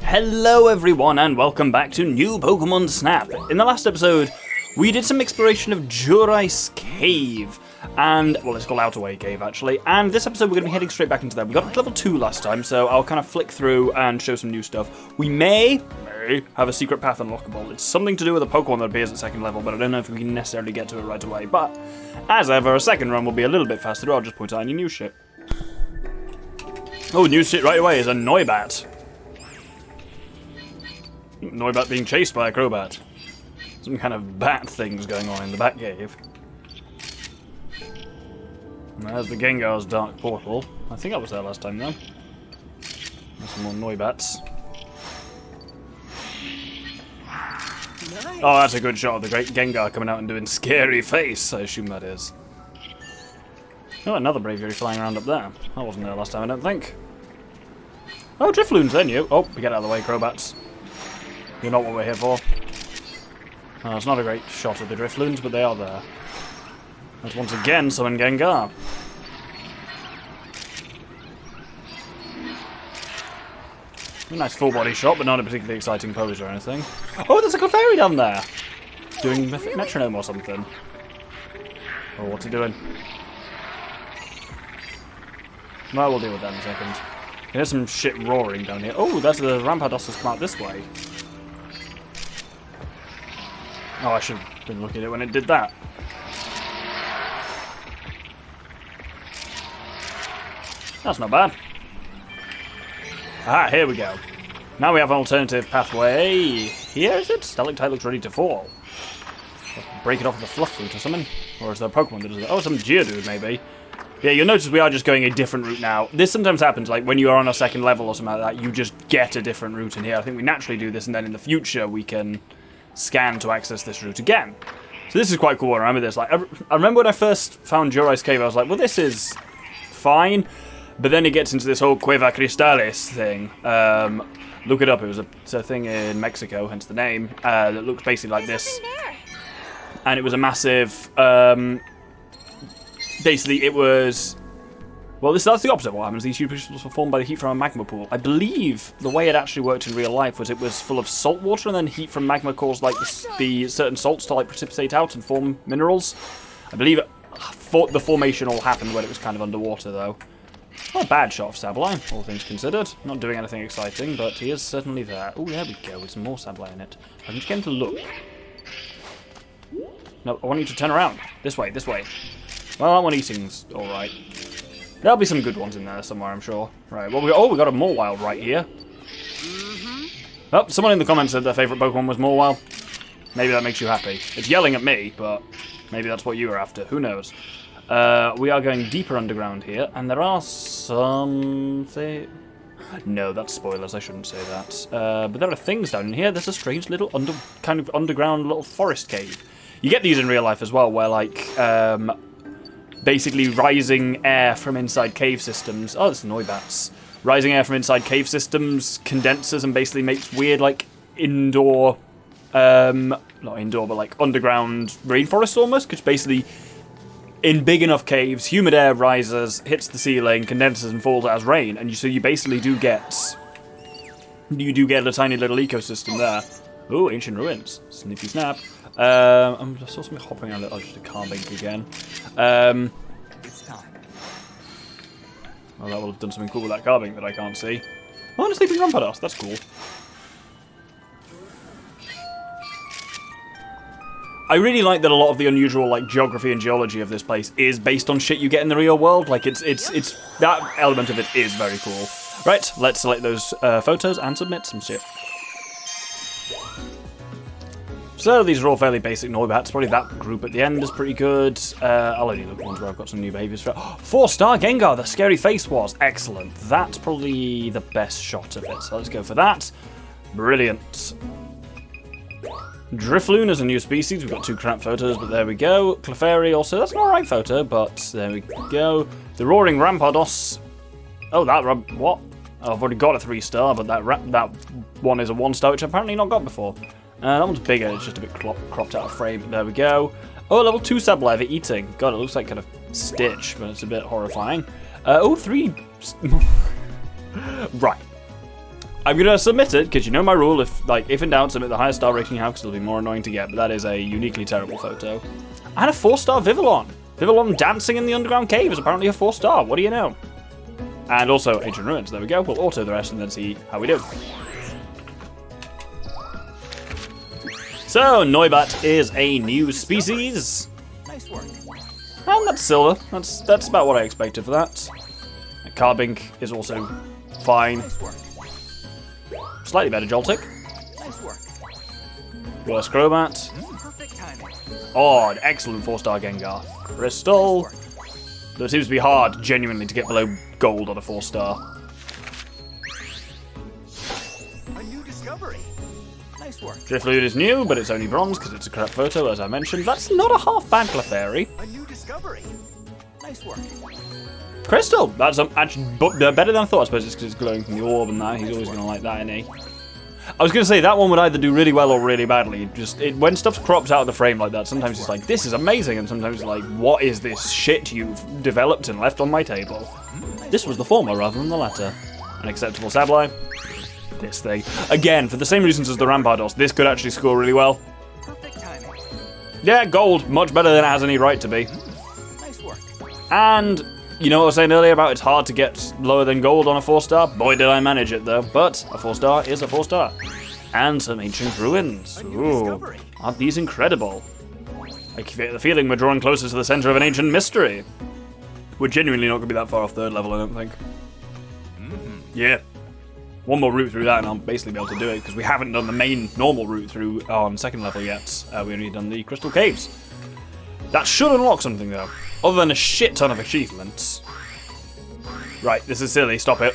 Hello everyone and welcome back to new Pokémon Snap. In the last episode, we did some exploration of Durice Cave, and, well, it's called Outerway Cave actually, and this episode we're going to be heading straight back into there. We got to level 2 last time, so I'll kind of flick through and show some new stuff. We may have a secret path unlockable. It's something to do with a Pokemon that appears at second level, but I don't know if we can necessarily get to it right away. But, as ever, a second run will be a little bit faster. I'll just point out any new shit. Oh, new shit right away is a Noibat. Noibat being chased by a Crobat. Some kind of bat things going on in the Bat Cave. And there's the Gengar's Dark Portal. I think I was there last time though. There's some more Noibats. Nice. Oh, that's a good shot of the great Gengar coming out and doing scary face, I assume that is. Oh, another Braviary flying around up there. I wasn't there last time, I don't think. Oh, Drifloon's then you. Oh, we get out of the way, Crobats. You're not what we're here for. Oh, it's not a great shot of the Drifloons, but they are there. Let's once again summon Gengar. A nice full body shot, but not a particularly exciting pose or anything. Oh, there's a Clefairy down there! Doing metronome or something. Oh, what's he doing? Well, we'll deal with that in a second. There's some shit roaring down here. Oh, that's the Rampardos has come out this way. Oh, I should have been looking at it when it did that. That's not bad. Ah, here we go. Now we have an alternative pathway. Here is it? Stalactite looks ready to fall. Break it off with a fluff fruit or something. Or is there a Pokemon that does it? Oh, some Geodude maybe. Yeah, you'll notice we are just going a different route now. This sometimes happens, like when you are on a second level or something like that, you just get a different route in here. I think we naturally do this, and then in the future we can scan to access this route again. So this is quite cool. I remember this. Like, I remember when I first found Durice Cave, I was like, well, this is fine. But then it gets into this whole Cueva Cristales thing. Look it up. It's a thing in Mexico, hence the name, that looks basically like this. And it was a massive... basically, it was... Well, that's the opposite of what happens. These huge crystals were formed by the heat from a magma pool. I believe the way it actually worked in real life was it was full of salt water, and then heat from magma caused like the certain salts to like precipitate out and form minerals. I believe the formation all happened when it was kind of underwater, though. Not a bad shot of Sableye, all things considered. Not doing anything exciting, but he is certainly there. Oh, there we go, with some more Sableye in it. I can just get him to look. No, I want you to turn around. This way, this way. Well, that one eating's alright. There'll be some good ones in there somewhere, I'm sure. Right, well, we got a Mawile right here. Oh, someone in the comments said their favourite Pokemon was Mawile. Maybe that makes you happy. It's yelling at me, but maybe that's what you were after. Who knows? We are going deeper underground here, and there are some... No, that's spoilers, I shouldn't say that. But there are things down in here. There's a strange little kind of underground little forest cave. You get these in real life as well, where, like, basically rising air from inside cave systems... Oh, there's Noibats. Rising air from inside cave systems condenses and basically makes weird, like, indoor... not indoor, but, like, underground rainforests almost, because basically... In big enough caves, humid air rises, hits the ceiling, condenses and falls as rain, and so you basically do get a tiny little ecosystem there. Oh, ancient ruins, snippy snap. I saw something hopping around. Oh, just a carbink again. It's time. Well, that will have done something cool with that carbink that I can't see. Oh, and a sleeping Rampardos. That's cool. I really like that a lot of the unusual, like, geography and geology of this place is based on shit you get in the real world. Like, it's that element of it is very cool. Right, let's select those photos and submit some shit. So these are all fairly basic Noibats. Probably that group at the end is pretty good. I'll only look at ones where I've got some new behaviors for. 4-star Gengar, the scary face was excellent. That's probably the best shot of it. So let's go for that. Brilliant. Drifloon is a new species. We've got 2 crap photos, but there we go. Clefairy also. That's an alright photo, but there we go. The Roaring Rampardos. Oh, what? Oh, I've already got a 3-star, but that one is a 1-star, which I've apparently not got before. That one's bigger. It's just a bit cropped out of frame, but there we go. Oh, level 2 Sableye for eating. God, it looks like kind of Stitch, but it's a bit horrifying. Oh, 3... Right. I'm gonna submit it because you know my rule. If in doubt, submit the highest star rating you have because it'll be more annoying to get. But that is a uniquely terrible photo. And a 4-star Vivillon. Vivillon dancing in the underground cave is apparently a 4-star. What do you know? And also Ancient Ruins. There we go. We'll auto the rest and then see how we do. So Noibat is a new species. Nice work. And that's silver. That's about what I expected for that. Carbink is also fine. Nice work. Slightly better Joltik. Nice work. Worse Crobat. Perfect timing. Oh, an excellent 4-star Gengar. Crystal. Though it seems to be hard, genuinely, to get below gold on a 4-star. A new discovery. Nice work. Drifloon is new, but it's only bronze because it's a crap photo, as I mentioned. That's not a half bad Clefairy. A new discovery. Nice work. Crystal! That's actually better than I thought. I suppose it's because it's glowing from the orb and that. He's always going to like that, isn't he? I was going to say, that one would either do really well or really badly. When stuff crops out of the frame like that, sometimes it's like, this is amazing, and sometimes it's like, what is this shit you've developed and left on my table? This was the former rather than the latter. An acceptable Sableye. This thing. Again, for the same reasons as the Rampardos, this could actually score really well. Perfect timing. Yeah, gold. Much better than it has any right to be. Nice work. And you know what I was saying earlier about it's hard to get lower than gold on a 4-star? Boy, did I manage it, though. But a 4-star is a 4-star. And some Ancient Ruins. Ooh, aren't these incredible? I get the feeling we're drawing closer to the center of an ancient mystery. We're genuinely not going to be that far off 3rd level, I don't think. Yeah. One more route through that and I'll basically be able to do it, because we haven't done the main normal route through on 2nd level yet. We've only done the Crystal Caves. That should unlock something, though. Other than a shit ton of achievements. Right, this is silly. Stop it.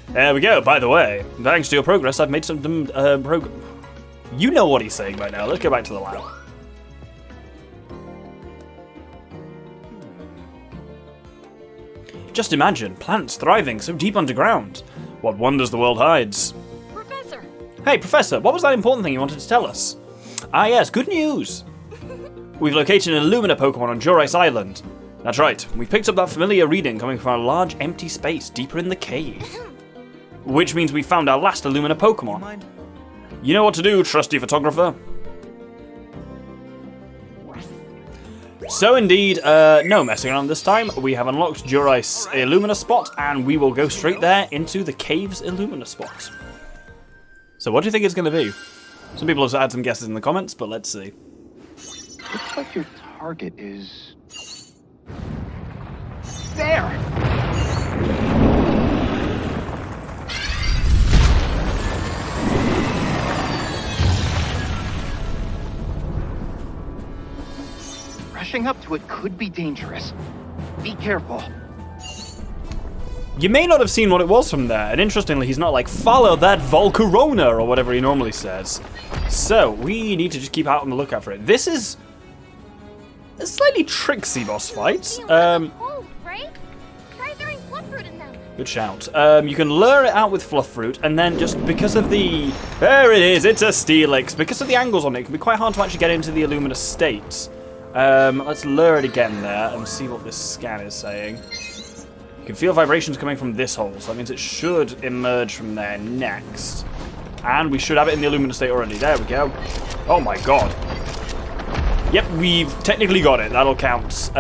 There we go. By the way, thanks to your progress, I've made some You know what he's saying right now. Let's go back to the lab. Just imagine, plants thriving so deep underground. What wonders the world hides. Professor! Hey, Professor, what was that important thing you wanted to tell us? Ah yes, good news! We've located an Illumina Pokémon on Durice Island. That's right, we picked up that familiar reading coming from a large empty space deeper in the cave. Which means we found our last Illumina Pokémon. You know what to do, trusty photographer. So indeed, no messing around this time. We have unlocked Durice Illumina spot, and we will go straight there into the cave's Illumina spot. So what do you think it's going to be? Some people have had some guesses in the comments, but let's see. Looks like your target is... there! Rushing up to it could be dangerous. Be careful. You may not have seen what it was from there, and interestingly, he's not like, follow that Volcarona, or whatever he normally says. So, we need to just keep out on the lookout for it. This is a slightly tricksy boss fight. Good shout. You can lure it out with Fluff Fruit, and then just because of the... There it is, it's a Steelix. Because of the angles on it, it can be quite hard to actually get into the Illumina state. Let's lure it again there, and see what this scan is saying. You can feel vibrations coming from this hole, so that means it should emerge from there next. And we should have it in the Illumina state already. There we go. Oh my god. Yep, we've technically got it. That'll count.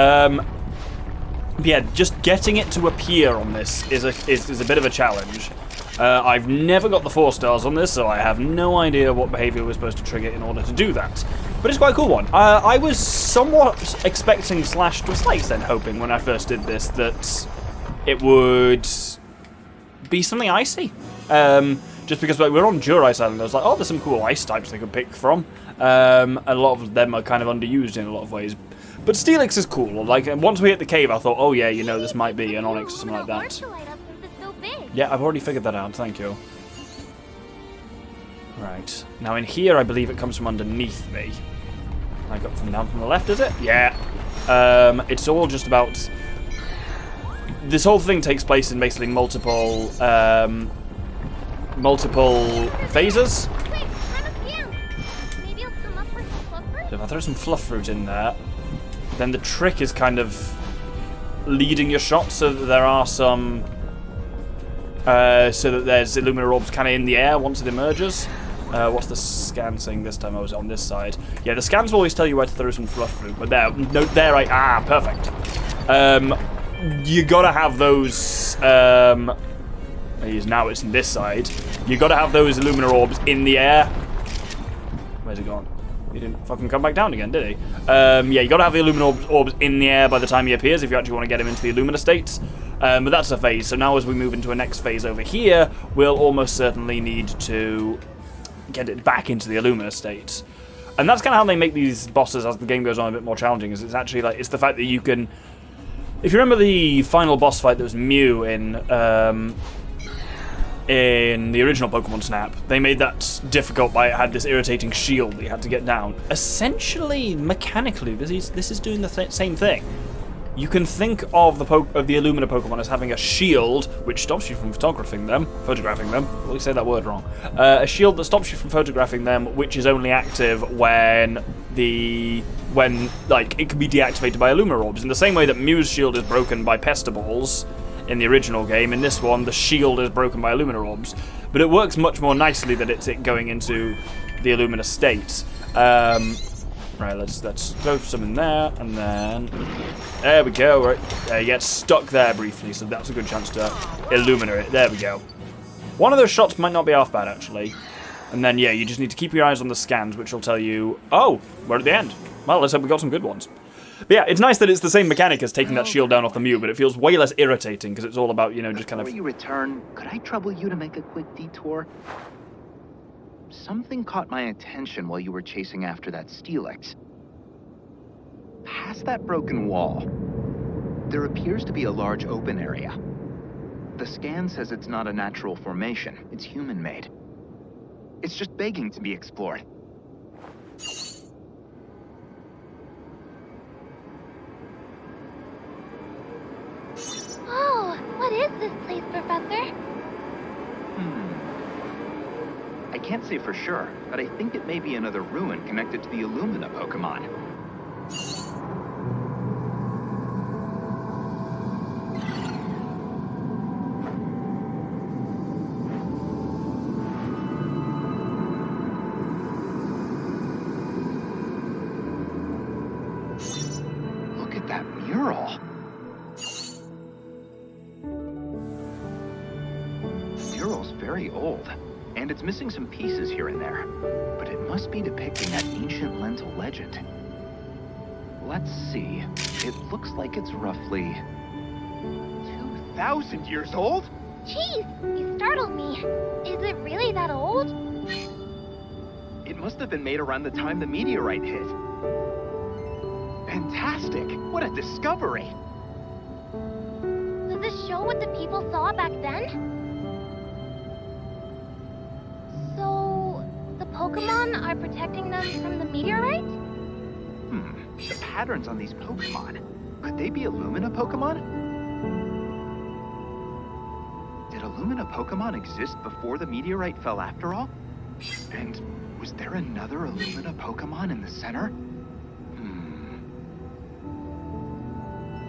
Yeah, just getting it to appear on this is a bit of a challenge. I've never got the 4 stars on this, so I have no idea what behavior we're supposed to trigger in order to do that. But it's quite a cool one. I was somewhat expecting / to a slight extent hoping when I first did this that it would be something icy. Just because like, we're on Durice Island, I was like, oh, there's some cool ice types they could pick from. And a lot of them are kind of underused in a lot of ways. But Steelix is cool. Like, once we hit the cave, I thought, oh yeah, you know, this might be an Onyx or something like that. Yeah, I've already figured that out, thank you. Right. Now in here, I believe it comes from underneath me. I got from down from the left, is it? Yeah. It's all just about... This whole thing takes place in basically multiple phases. So if I throw some Fluff Fruit in there, then the trick is kind of leading your shot so that there are some so that there's Illumina orbs kind of in the air once it emerges. What's the scan saying this time? I was on this side. Yeah, the scans will always tell you where to throw some fluff fruit, but there, no, there perfect. You gotta have those, now it's in this side. You gotta have those Illumina orbs in the air. Where's it gone? He didn't fucking come back down again, did he? Yeah, you gotta have the Illumina orbs in the air by the time he appears if you actually want to get him into the Illumina states. But that's a phase, so now as we move into a next phase over here, we'll almost certainly need to get it back into the Illumina state. And that's kind of how they make these bosses as the game goes on a bit more challenging, is it's actually like, it's the fact that you can... If you remember the final boss fight that was Mew in the original Pokemon Snap, they made that difficult by it had this irritating shield that you had to get down. Essentially, mechanically, this is doing the same thing. You can think of the Illumina Pokemon as having a shield which stops you from photographing them. Well, you say that word wrong. A shield that stops you from photographing them, which is only active when like it can be deactivated by Illumina orbs. In the same way that Mew's shield is broken by Pestiballs in the original game, in this one the shield is broken by Illumina orbs. But it works much more nicely that it's it going into the Illumina state. Right, let's throw some in there, and then there we go. Right, you get stuck there briefly, so that's a good chance to Illumina it. There we go. One of those shots might not be half bad actually, and then yeah, you just need to keep your eyes on the scans, which will tell you, oh, we're at the end. Well, let's hope we got some good ones. But yeah, it's nice that it's the same mechanic as taking that shield down off the Mew, but it feels way less irritating because it's all about, you know, just kind of. Before you return, could I trouble you to make a quick detour? Something caught my attention while you were chasing after that Steelix. Past that broken wall, there appears to be a large open area. The scan says it's not a natural formation, it's human-made. It's just begging to be explored. Oh, what is this place, Professor? I can't say for sure, but I think it may be another ruin connected to the Illumina Pokemon. Look at that mural. The mural's very old. And it's missing some pieces here and there. But it must be depicting that ancient Lental legend. Let's see. It looks like it's roughly 2,000 years old? Jeez, you startled me. Is it really that old? It must have been made around the time the meteorite hit. Fantastic! What a discovery! Does this show what the people saw back then? Pokemon are protecting them from the meteorite? The patterns on these Pokemon. Could they be Illumina Pokemon? Did Illumina Pokemon exist before the meteorite fell after all? And was there another Illumina Pokemon in the center?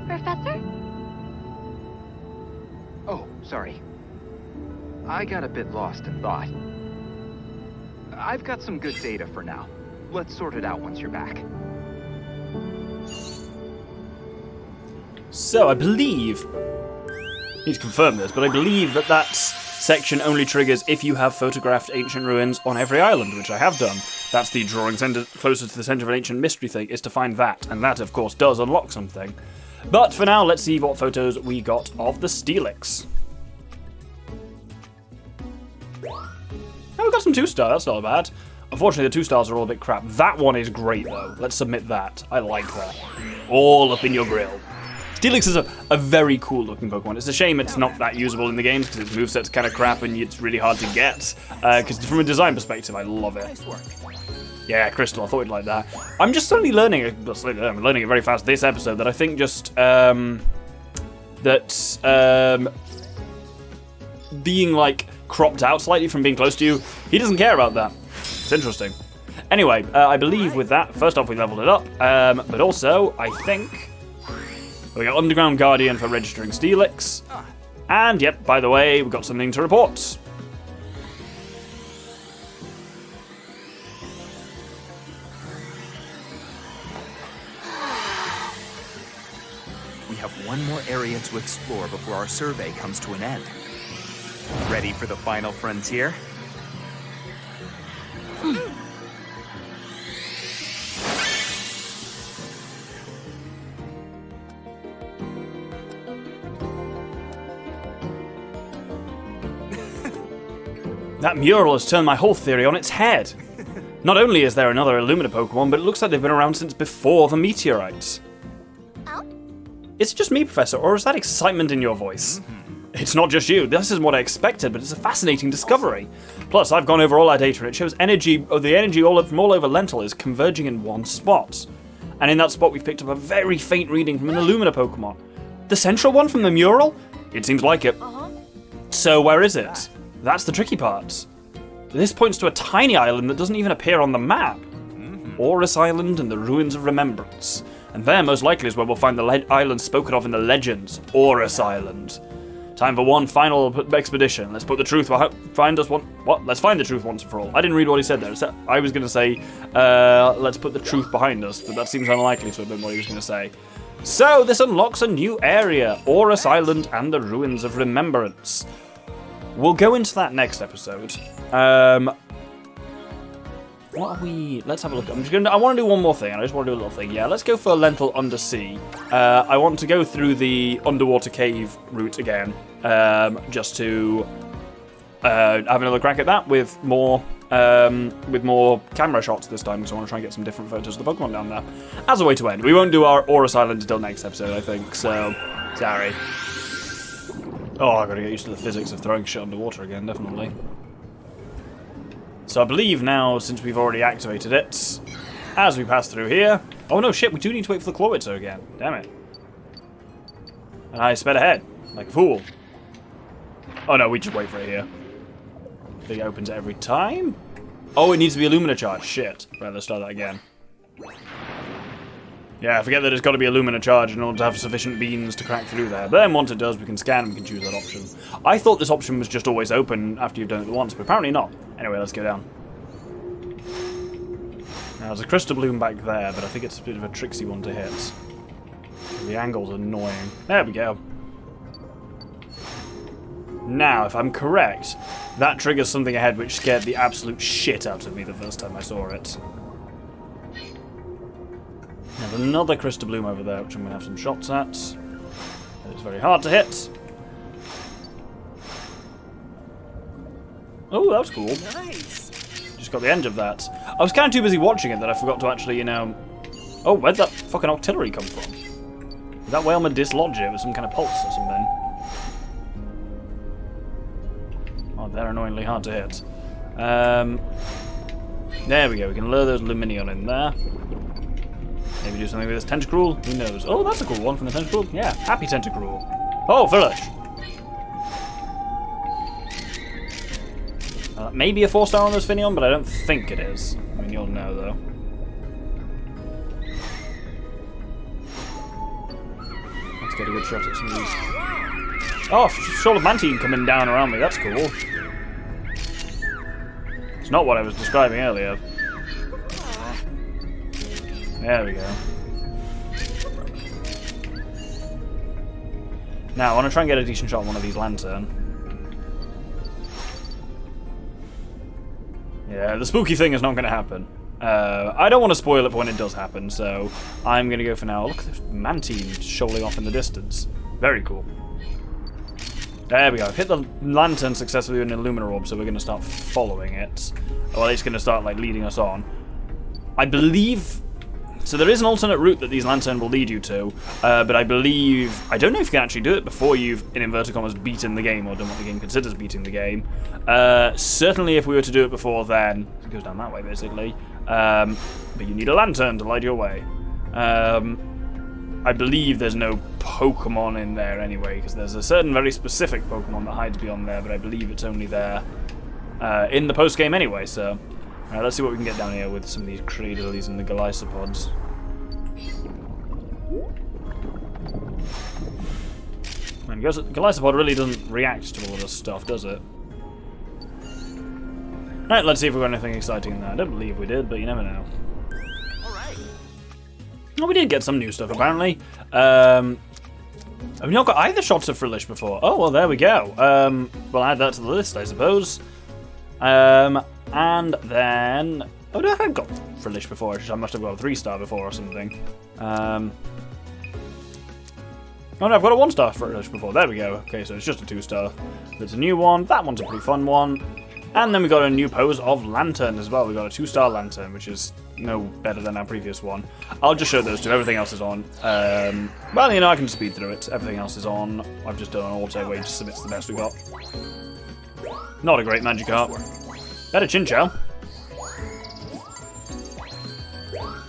Professor? Oh, sorry. I got a bit lost in thought. I've got some good data for now. Let's sort it out once you're back. So, I believe... need to confirm this, but I believe that section only triggers if you have photographed ancient ruins on every island, which I have done. That's the drawing center closer to the center of an ancient mystery thing, is to find that. And that, of course, does unlock something. But for now, let's see what photos we got of the Steelix. Oh, we got some 2-star, that's not bad. Unfortunately, the 2 stars are all a bit crap. That one is great, though. Let's submit that. I like that. All up in your grill. Steelix is a very cool-looking Pokemon. It's a shame it's not that usable in the games, because its moveset's kind of crap and it's really hard to get. Because from a design perspective, I love it. Yeah, Crystal, I thought you'd like that. I'm just slowly learning it. Well, I'm learning it very fast this episode, that I think just... being, like, cropped out slightly from being close to you, he doesn't care about that. It's interesting. Anyway, I believe with that, first off we leveled it up, but also, I think, we got Underground Guardian for registering Steelix. And, yep, by the way, we've got something to report. We have one more area to explore before our survey comes to an end. Ready for the final frontier? That mural has turned my whole theory on its head. Not only is there another Illumina Pokemon, but it looks like they've been around since before the meteorites. Oh? Is it just me, Professor, or is that excitement in your voice? It's not just you. This isn't what I expected, but it's a fascinating discovery. Plus, I've gone over all our data, and it shows the energy from all over Lental is converging in one spot. And in that spot, we've picked up a very faint reading from an Illumina Pokemon. The central one from the mural? It seems like it. So where is it? That's the tricky part. This points to a tiny island that doesn't even appear on the map. Orus Island and the Ruins of Remembrance. And there, most likely, is where we'll find the island spoken of in the legends, Orus Island. Time for one final expedition. Let's put the truth behind us. Let's find the truth once and for all. I didn't read what he said there. I was going to say, let's put the truth behind us, but that seems unlikely to have been what he was going to say. So, this unlocks a new area, Orus Island and the Ruins of Remembrance. We'll go into that next episode. What are we... Let's have a look. I want to do one more thing. I just want to do a little thing. Yeah, let's go for Lental Undersea. I want to go through the underwater cave route again. Just to have another crack at that with more camera shots this time, because I want to try and get some different photos of the Pokemon down there. As a way to end. We won't do our Orus Island until next episode, I think, so... Sorry. Oh, I've got to get used to the physics of throwing shit underwater again, definitely. So I believe now, since we've already activated it, as we pass through here... Oh no, shit, we do need to wait for the Clawitzer again. Damn it. And I sped ahead, like a fool. Oh no, we just wait for it here. I think it opens every time? Oh, it needs to be Illumina charge. Shit. Right, let's start that again. Yeah, I forget that it's got to be Illumina charge in order to have sufficient beans to crack through there. But then once it does, we can scan and we can choose that option. I thought this option was just always open after you've done it once, but apparently not. Anyway, let's go down. Now, there's a Crystal Bloom back there, but I think it's a bit of a tricksy one to hit. The angle's annoying. There we go. Now, if I'm correct, that triggers something ahead which scared the absolute shit out of me the first time I saw it. There's another Crystal Bloom over there, which I'm going to have some shots at. It's very hard to hit. Oh, that was cool. Nice. Just got the end of that. I was kind of too busy watching it that I forgot to actually, Oh, where'd that fucking octillery come from? Did that whaleman dislodge it with some kind of pulse or something? Oh, they're annoyingly hard to hit. There we go. We can lure those Luminion in there. Maybe do something with this Tentacruel. Who knows? Oh, that's a cool one from the Tentacruel. Yeah, happy Tentacruel. Oh, Village. Maybe a 4-star on this Finneon, but I don't think it is. I mean, you'll know, though. Let's get a good shot at some of these. Oh, Shoal of Mantine coming down around me. That's cool. It's not what I was describing earlier. There we go. Now, I want to try and get a decent shot on one of these Lantern. Yeah, the spooky thing is not going to happen. I don't want to spoil it for when it does happen, so I'm going to go for now. Look at this Mantine shoaling off in the distance. Very cool. There we go. I've hit the Lantern successfully with an Illumina Orb, so we're going to start following it. Well, it's going to start, leading us on. I believe... So there is an alternate route that these Lantern will lead you to, but I believe... I don't know if you can actually do it before you've, in inverted commas, beaten the game, or done what the game considers beating the game. Certainly if we were to do it before then... It goes down that way, basically. But you need a Lantern to light your way. I believe there's no Pokemon in there anyway, because there's a certain very specific Pokemon that hides beyond there, but I believe it's only there in the post-game anyway, so... Alright, let's see what we can get down here with some of these Cradilies and the Glycopods. And Golisopod really doesn't react to all of this stuff, does it? Right, let's see if we got anything exciting in there. I don't believe we did, but you never know. Oh, we did get some new stuff, apparently. I've not got either shots of Frillish before. Oh, well, there we go. We'll add that to the list, I suppose. And then... Oh, no, I had got Frillish before. I must have got a 3-star before or something. Oh, no, I've got a 1-star Frillish before. There we go. Okay, so it's just a 2-star. There's a new one. That one's a pretty fun one. And then we got a new pose of Lantern as well. We got a 2-star Lantern, which is no better than our previous one. I'll just show those two. Everything else is on. Well, you know, I can speed through it. Everything else is on. I've just done an auto way just submits the best we got. Not a great Magikarp. Better Chinchou.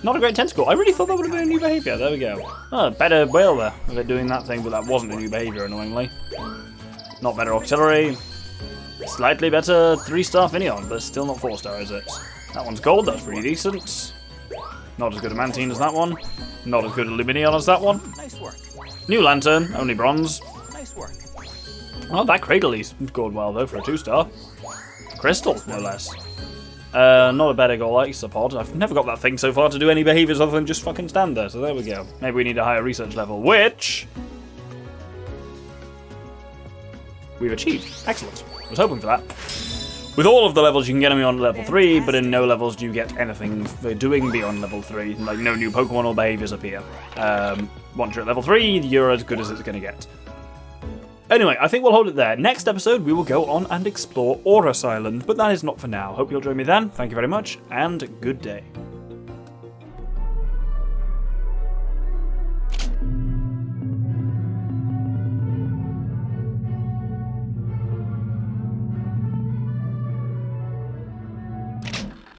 Not a great Tentacle. I really thought that would have been a new behaviour. There we go. Oh, better Whaler of it doing that thing, but that wasn't a new behaviour, annoyingly. Not better Octillery. Slightly better 3-star Finneon, but still not 4-star, is it? That one's gold, that's pretty decent. Not as good a Mantine as that one. Not as good a Luminion as that one. Nice work. New Lantern, only bronze. Nice work. Oh, that Cradley scored well, though, for a 2-star. Crystal, no less. Not a better Golisopod. I've never got that thing so far to do any behaviours other than just fucking stand there, so there we go. Maybe we need a higher research level, which... we've achieved. Excellent. I was hoping for that. With all of the levels, you can get them on level 3, but in no levels do you get anything for doing beyond level 3. Like, no new Pokemon or behaviours appear. Once you're at level 3, you're as good as it's going to get. Anyway, I think we'll hold it there. Next episode, we will go on and explore Aurus Island, but that is not for now. Hope you'll join me then. Thank you very much, and good day.